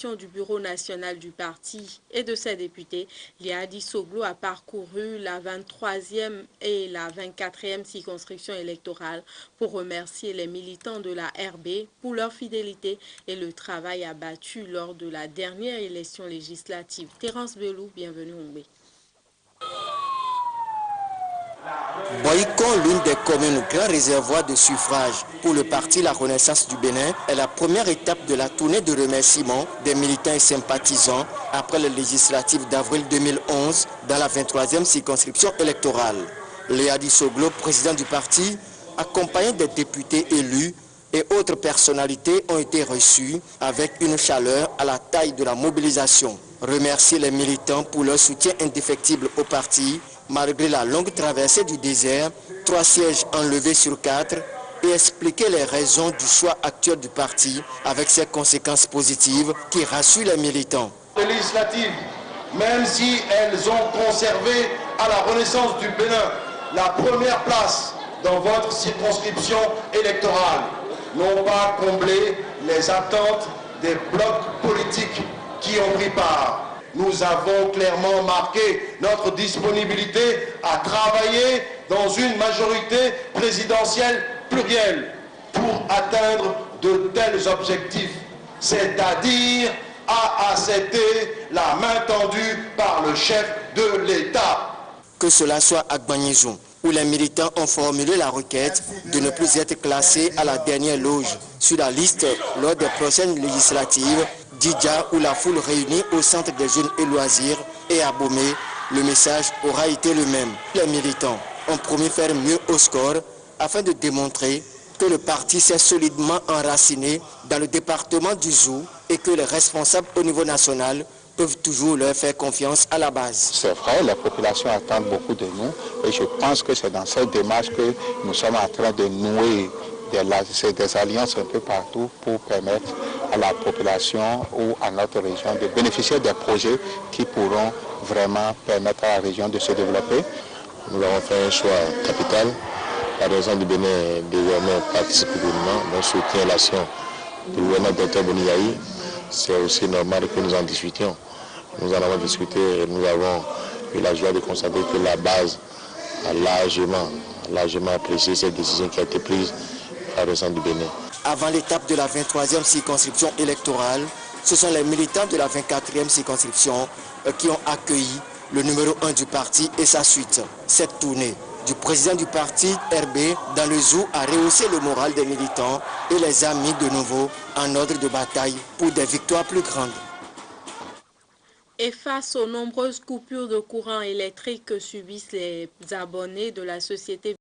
composition du bureau national du parti et de ses députés, Liadi Soglo a parcouru la 23e et la 24e circonscription électorale pour remercier les militants de la RB pour leur fidélité et le travail abattu lors de la dernière élection législative. Terence Belou, bienvenue Ombé. Boycon, l'une des communes grand réservoir de suffrage pour le parti La Renaissance du Bénin, est la première étape de la tournée de remerciement des militants et sympathisants après les législatives d'avril 2011 dans la 23e circonscription électorale. Liadi Soglo, président du parti, accompagné des députés élus et autres personnalités ont été reçus avec une chaleur à la taille de la mobilisation. Remercier les militants pour leur soutien indéfectible au parti, malgré la longue traversée du désert, 3 sièges enlevés sur 4, et expliquer les raisons du choix actuel du parti avec ses conséquences positives qui rassurent les militants. Les législatives, même si elles ont conservé à la Renaissance du Bénin la première place dans votre circonscription électorale, n'ont pas comblé les attentes des blocs politiques qui ont pris part. Nous avons clairement marqué notre disponibilité à travailler dans une majorité présidentielle plurielle pour atteindre de tels objectifs, c'est-à-dire à accepter la main tendue par le chef de l'État. Que cela soit à Gbagnézou, où les militants ont formulé la requête de ne plus être classés à la dernière loge sur la liste lors des prochaines législatives, Didja, où la foule réunie au centre des jeunes et loisirs et à Bomé, le message aura été le même. Les militants ont promis faire mieux au score afin de démontrer que le parti s'est solidement enraciné dans le département du Zou et que les responsables au niveau national peuvent toujours leur faire confiance à la base. C'est vrai, la population attend beaucoup de nous et je pense que c'est dans cette démarche que nous sommes en train de nouer des alliances un peu partout pour permettre à la population ou à notre région de bénéficier des projets qui pourront vraiment permettre à la région de se développer. Nous avons fait un choix capital. La région du Bénin désormais participe au gouvernement. Nous soutenons l'action du gouverneur Dr Boniaï. C'est aussi normal que nous en discutions. Nous en avons discuté et nous avons eu la joie de constater que la base a largement apprécié cette décision qui a été prise par la région du Bénin. Avant l'étape de la 23e circonscription électorale, ce sont les militants de la 24e circonscription qui ont accueilli le numéro 1 du parti et sa suite. Cette tournée du président du parti RB dans le Zou a rehaussé le moral des militants et les a mis de nouveau en ordre de bataille pour des victoires plus grandes. Et face aux nombreuses coupures de courant électrique que subissent les abonnés de la société